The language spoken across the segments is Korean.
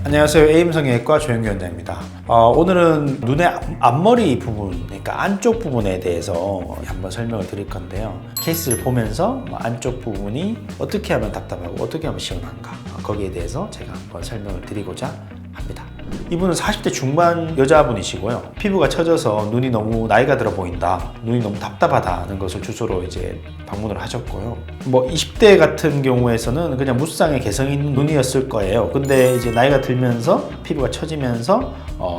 안녕하세요. 에임성형외과 조영규원장입니다. 오늘은 눈의 앞머리 부분, 그러니까 안쪽 부분에 대해서 한번 설명을 드릴 건데요. 케이스를 보면서 안쪽 부분이 어떻게 하면 답답하고 어떻게 하면 시원한가, 거기에 대해서 제가 한번 설명을 드리고자 합니다. 이분은 40대 중반 여자분이시고요. 피부가 처져서 눈이 너무 나이가 들어 보인다, 눈이 너무 답답하다는 것을 주소로 이제 방문을 하셨고요. 20대 같은 경우에서는 그냥 무쌍의 개성 있는 눈이었을 거예요. 근데 이제 나이가 들면서 피부가 처지면서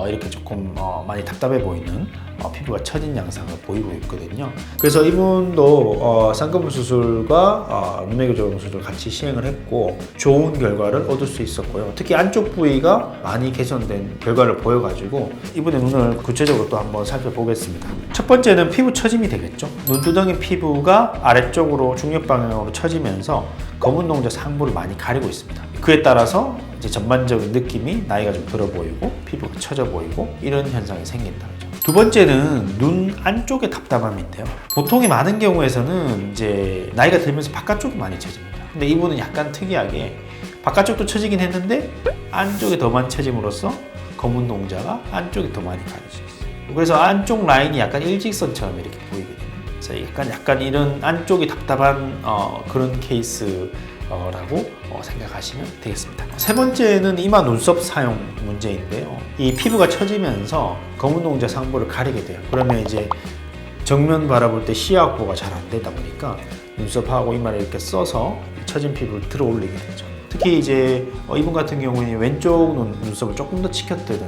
이렇게 조금 많이 답답해 보이는 피부가 처진 양상을 보이고 있거든요. 그래서 이분도 쌍꺼풀 수술과 눈매 교정 수술을 같이 시행을 했고 좋은 결과를 얻을 수 있었고요. 특히 안쪽 부위가 많이 개선된 결과를 보여가지고 이분의 눈을 구체적으로 또 한번 살펴보겠습니다. 첫 번째는 피부 처짐이 되겠죠. 눈두덩이 피부가 아래쪽으로 중력 방향으로 처지면서 검은 동자 상부를 많이 가리고 있습니다. 그에 따라서 이제 전반적인 느낌이 나이가 좀 들어 보이고 피부가 처져 보이고 이런 현상이 생긴다. 두 번째는 눈 안쪽의 답답함인데요. 보통의 많은 경우에서는 이제 나이가 들면서 바깥쪽이 많이 처집니다. 근데 이분은 약간 특이하게 바깥쪽도 처지긴 했는데 안쪽에 더 많이 처짐으로써 검은 동자가 안쪽이 더 많이 가려져 있어요. 그래서 안쪽 라인이 약간 일직선처럼 이렇게 보이거든요. 그래서 약간 이런 안쪽이 답답한 그런 케이스라고 생각하시면 되겠습니다. 세 번째는 이마 눈썹 사용 문제인데요. 이 피부가 처지면서 검은 동자 상부를 가리게 돼요. 그러면 이제 정면 바라볼 때 시야 확보가 잘 안 되다 보니까 눈썹하고 이마를 이렇게 써서 처진 피부를 들어 올리게 되죠. 특히 이제 이분 같은 경우에는 왼쪽 눈썹을 조금 더 치켜뜨는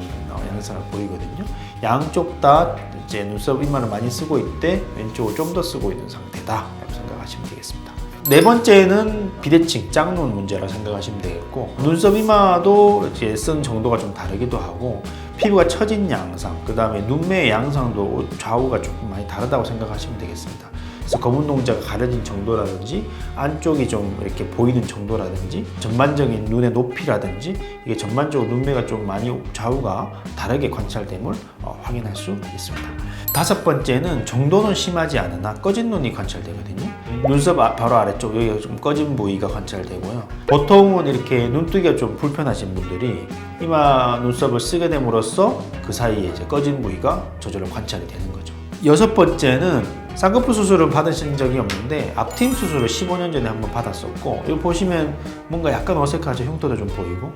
양상을 보이거든요. 양쪽 다 이제 눈썹 이마를 많이 쓰고 있대 왼쪽을 좀 더 쓰고 있는 상태다라고 생각하시면 되겠습니다. 네 번째는 비대칭, 짝눈 문제라고 생각하시면 되겠고 눈썹 이마도 이제 쓴 정도가 좀 다르기도 하고 피부가 처진 양상, 그 다음에 눈매의 양상도 좌우가 조금 많이 다르다고 생각하시면 되겠습니다. 그래서 검은 동자가 가려진 정도라든지 안쪽이 좀 이렇게 보이는 정도라든지 전반적인 눈의 높이라든지 이게 전반적으로 눈매가 좀 많이 좌우가 다르게 관찰됨을 확인할 수 있습니다. 다섯 번째는 정도는 심하지 않으나 꺼진 눈이 관찰되거든요. 눈썹 바로 아래쪽 여기가 좀 꺼진 부위가 관찰되고요. 보통은 이렇게 눈뜨기가 좀 불편하신 분들이 이마 눈썹을 쓰게 됨으로써 그 사이에 이제 꺼진 부위가 저절로 관찰이 되는 거죠. 여섯 번째는 쌍꺼풀 수술을 받으신 적이 없는데 앞팀 수술을 15년 전에 한번 받았었고 여기 보시면 뭔가 약간 어색하죠. 흉터도 좀 보이고.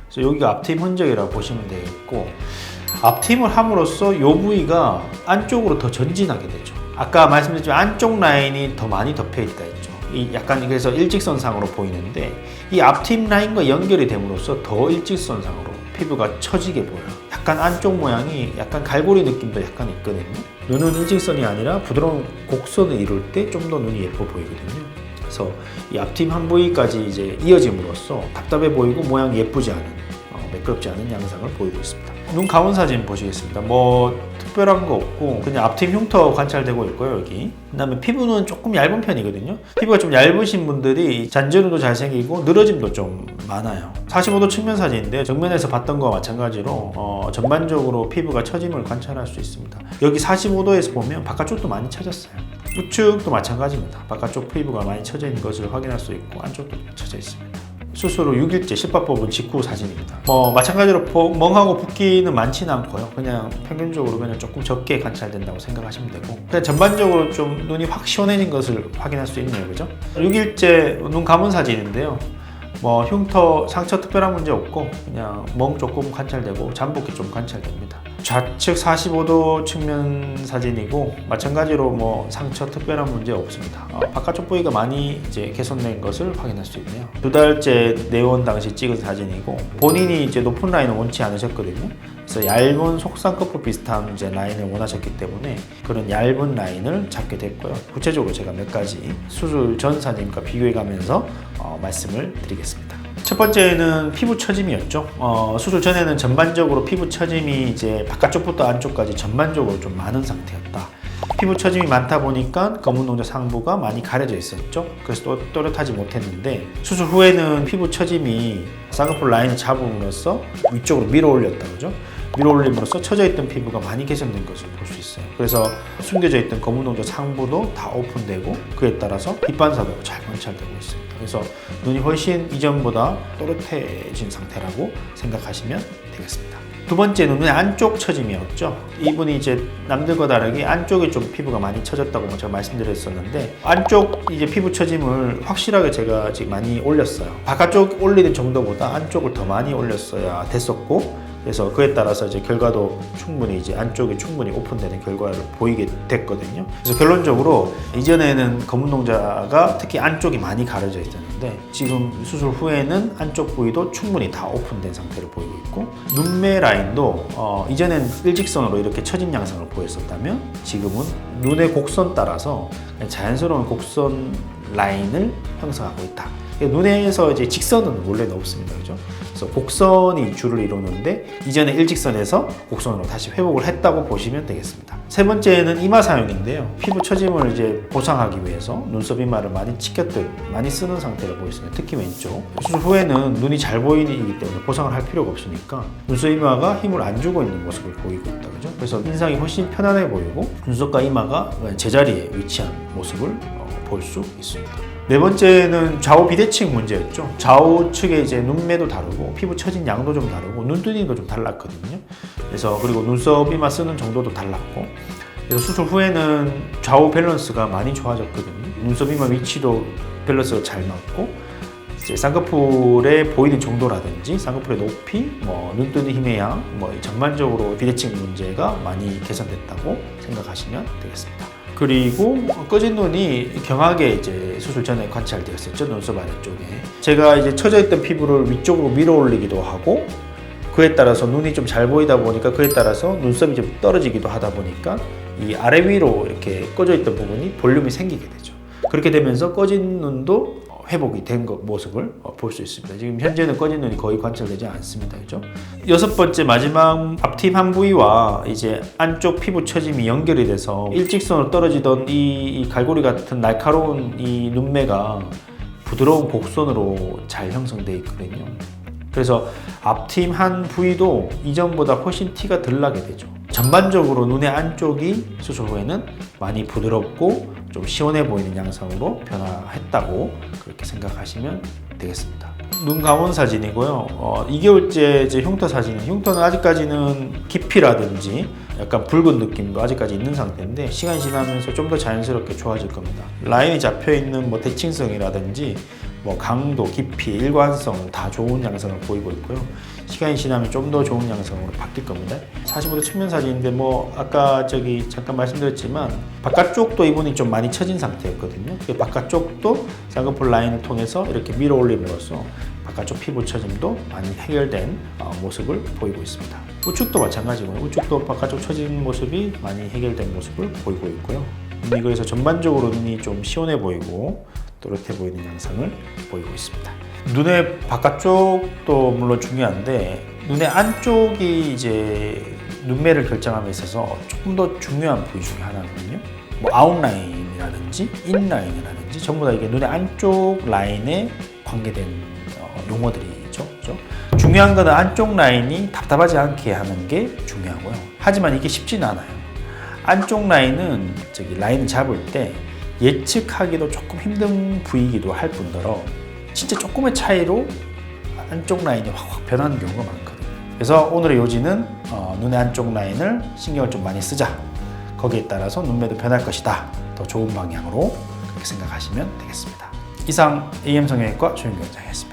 그래서 여기가 앞팀 흔적이라고 보시면 되겠고 앞팀을 함으로써 이 부위가 안쪽으로 더 전진하게 되죠. 아까 말씀드렸지만 안쪽 라인이 더 많이 덮여 있다 했죠. 이 약간 그래서 일직선상으로 보이는데 이 앞팀 라인과 연결이 됨으로써 더 일직선상으로 피부가 처지게 보여요. 약간 안쪽 모양이 약간 갈고리 느낌도 약간 있거든요. 눈은 일직선이 아니라 부드러운 곡선을 이룰 때 좀 더 눈이 예뻐 보이거든요. 그래서 이 앞팀 한 부위까지 이제 이어짐으로써 답답해 보이고 모양이 예쁘지 않은 매끄럽지 않은 양상을 보이고 있습니다. 눈 가운 사진 보시겠습니다. 특별한 거 없고 그냥 앞팀 흉터 관찰되고 있고요. 여기 그 다음에 피부는 조금 얇은 편이거든요. 피부가 좀 얇으신 분들이 잔주름도 잘 생기고 늘어짐도 좀 많아요. 45도 측면 사진인데 정면에서 봤던 거와 마찬가지로 전반적으로 피부가 처짐을 관찰할 수 있습니다. 여기 45도에서 보면 바깥쪽도 많이 처졌어요. 우측도 마찬가지입니다. 바깥쪽 피부가 많이 처져 있는 것을 확인할 수 있고 안쪽도 처져 있습니다. 수술 후 6일째 실밥 뽑은 직후 사진입니다. 마찬가지로 멍하고 붓기는 많지는 않고요. 그냥 평균적으로 그냥 조금 적게 관찰된다고 생각하시면 되고 그냥 전반적으로 좀 눈이 확 시원해진 것을 확인할 수 있네요. 그죠? 6일째 눈 감은 사진인데요. 흉터, 상처 특별한 문제 없고 그냥 멍 조금 관찰되고 잠복기 좀 관찰됩니다. 좌측 45도 측면 사진이고 마찬가지로 상처 특별한 문제 없습니다. 바깥쪽 부위가 많이 이제 개선된 것을 확인할 수 있네요. 2달째 내원 당시 찍은 사진이고 본인이 이제 높은 라인을 원치 않으셨거든요. 그래서 얇은 속쌍꺼풀 비슷한 이제 라인을 원하셨기 때문에 그런 얇은 라인을 잡게 됐고요. 구체적으로 제가 몇 가지 수술 전 사진과 비교해 가면서 말씀을 드리겠습니다. 첫 번째는 피부 처짐이었죠. 수술 전에는 전반적으로 피부 처짐이 이제 바깥쪽부터 안쪽까지 전반적으로 좀 많은 상태였다. 피부 처짐이 많다 보니까 검은 동자 상부가 많이 가려져 있었죠. 그래서 또렷하지 못했는데 수술 후에는 피부 처짐이 쌍꺼풀 라인을 잡음으로써 위쪽으로 밀어 올렸다 그죠? 밀어 올림으로써 처져 있던 피부가 많이 개선된 것을 볼 수 있어요. 그래서 숨겨져 있던 검은 동자 상부도 다 오픈되고 그에 따라서 빛반사도 잘 관찰되고 있습니다. 그래서 눈이 훨씬 이전보다 또렷해진 상태라고 생각하시면 되겠습니다. 두 번째는 눈의 안쪽 처짐이었죠. 이분이 이제 남들과 다르게 안쪽에 좀 피부가 많이 처졌다고 제가 말씀드렸었는데, 안쪽 이제 피부 처짐을 확실하게 제가 지금 많이 올렸어요. 바깥쪽 올리는 정도보다 안쪽을 더 많이 올렸어야 됐었고, 그래서 그에 따라서 이제 결과도 충분히 이제 안쪽이 충분히 오픈되는 결과를 보이게 됐거든요. 그래서 결론적으로 이전에는 검은 동자가 특히 안쪽이 많이 가려져 있었는데, 지금 수술 후에는 안쪽 부위도 충분히 다 오픈된 상태로 보이고 있고, 눈매 라인도 이전엔 일직선으로 이렇게 처진 양상을 보였었다면 지금은 눈의 곡선 따라서 자연스러운 곡선 라인을 형성하고 있다. 눈에서 이제 직선은 원래는 없습니다. 그죠? 그래서 곡선이 주를 이루는데, 이전에 일직선에서 곡선으로 다시 회복을 했다고 보시면 되겠습니다. 세 번째는 이마 사용인데요. 피부 처짐을 이제 보상하기 위해서 눈썹 이마를 많이 치켰듯 많이 쓰는 상태를 보였습니다. 특히 왼쪽. 수술 후에는 눈이 잘 보이기 때문에 보상을 할 필요가 없으니까 눈썹 이마가 힘을 안 주고 있는 모습을 보이고 있다. 그죠? 그래서 인상이 훨씬 편안해 보이고 눈썹과 이마가 제자리에 위치한 모습을 볼 수 있습니다. 네 번째는 좌우 비대칭 문제였죠. 좌우측의 이제 눈매도 다르고 피부 처진 양도 좀 다르고 눈뜨기도 좀 달랐거든요. 그래서 그리고 눈썹 이마 쓰는 정도도 달랐고, 그래서 수술 후에는 좌우 밸런스가 많이 좋아졌거든요. 눈썹 이마 위치도 밸런스가 잘 맞고, 이제 쌍꺼풀에 보이는 정도라든지 쌍꺼풀의 높이, 눈뜨는 힘의 양, 전반적으로 비대칭 문제가 많이 개선됐다고 생각하시면 되겠습니다. 그리고 꺼진 눈이 경하게 이제 수술 전에 관찰되었었죠. 눈썹 아래쪽에. 제가 이제 처져 있던 피부를 위쪽으로 밀어 올리기도 하고, 그에 따라서 눈이 좀 잘 보이다 보니까 그에 따라서 눈썹이 좀 떨어지기도 하다 보니까 이 아래 위로 이렇게 꺼져 있던 부분이 볼륨이 생기게 되죠. 그렇게 되면서 꺼진 눈도 회복이 된 모습을 볼 수 있습니다. 지금 현재는 꺼진 눈이 거의 관찰되지 않습니다. 그죠? 여섯 번째, 마지막 앞팀 한 부위와 이제 안쪽 피부 처짐이 연결이 돼서 일직선으로 떨어지던 이 갈고리 같은 날카로운 이 눈매가 부드러운 곡선으로 잘 형성되어 있거든요. 그래서 앞팀 한 부위도 이전보다 훨씬 티가 덜 나게 되죠. 전반적으로 눈의 안쪽이 수술 후에는 많이 부드럽고 좀 시원해 보이는 양상으로 변화했다고 그렇게 생각하시면 되겠습니다. 눈 감은 사진이고요. 2개월째 이제 흉터 사진은, 흉터는 아직까지는 깊이라든지 약간 붉은 느낌도 아직까지 있는 상태인데, 시간이 지나면서 좀 더 자연스럽게 좋아질 겁니다. 라인이 잡혀있는 대칭성이라든지 강도, 깊이, 일관성 다 좋은 양상을 보이고 있고요. 시간이 지나면 좀 더 좋은 양상으로 바뀔 겁니다. 45도 측면 사진인데 아까 잠깐 말씀드렸지만 바깥쪽도 이분이 좀 많이 처진 상태였거든요. 바깥쪽도 쌍꺼풀 라인을 통해서 이렇게 밀어 올림으로써 바깥쪽 피부 처짐도 많이 해결된 모습을 보이고 있습니다. 우측도 마찬가지고요. 우측도 바깥쪽 처진 모습이 많이 해결된 모습을 보이고 있고요. 그래서 전반적으로 눈이 좀 시원해 보이고 또렷해 보이는 양상을 보이고 있습니다. 눈의 바깥쪽도 물론 중요한데, 눈의 안쪽이 이제 눈매를 결정함에 있어서 조금 더 중요한 부위 중에 하나거든요. 아웃라인이라든지 인라인이라든지 전부 다 이게 눈의 안쪽 라인에 관계된 용어들이죠. 그렇죠? 중요한 거는 안쪽 라인이 답답하지 않게 하는 게 중요하고요. 하지만 이게 쉽지는 않아요. 안쪽 라인은 라인을 잡을 때 예측하기도 조금 힘든 부위이기도 할 뿐더러 진짜 조금의 차이로 안쪽 라인이 확 변하는 경우가 많거든요. 그래서 오늘의 요지는 눈의 안쪽 라인을 신경을 좀 많이 쓰자. 거기에 따라서 눈매도 변할 것이다. 더 좋은 방향으로 그렇게 생각하시면 되겠습니다. 이상 AM 성형외과 조윤규 원장이었습니다.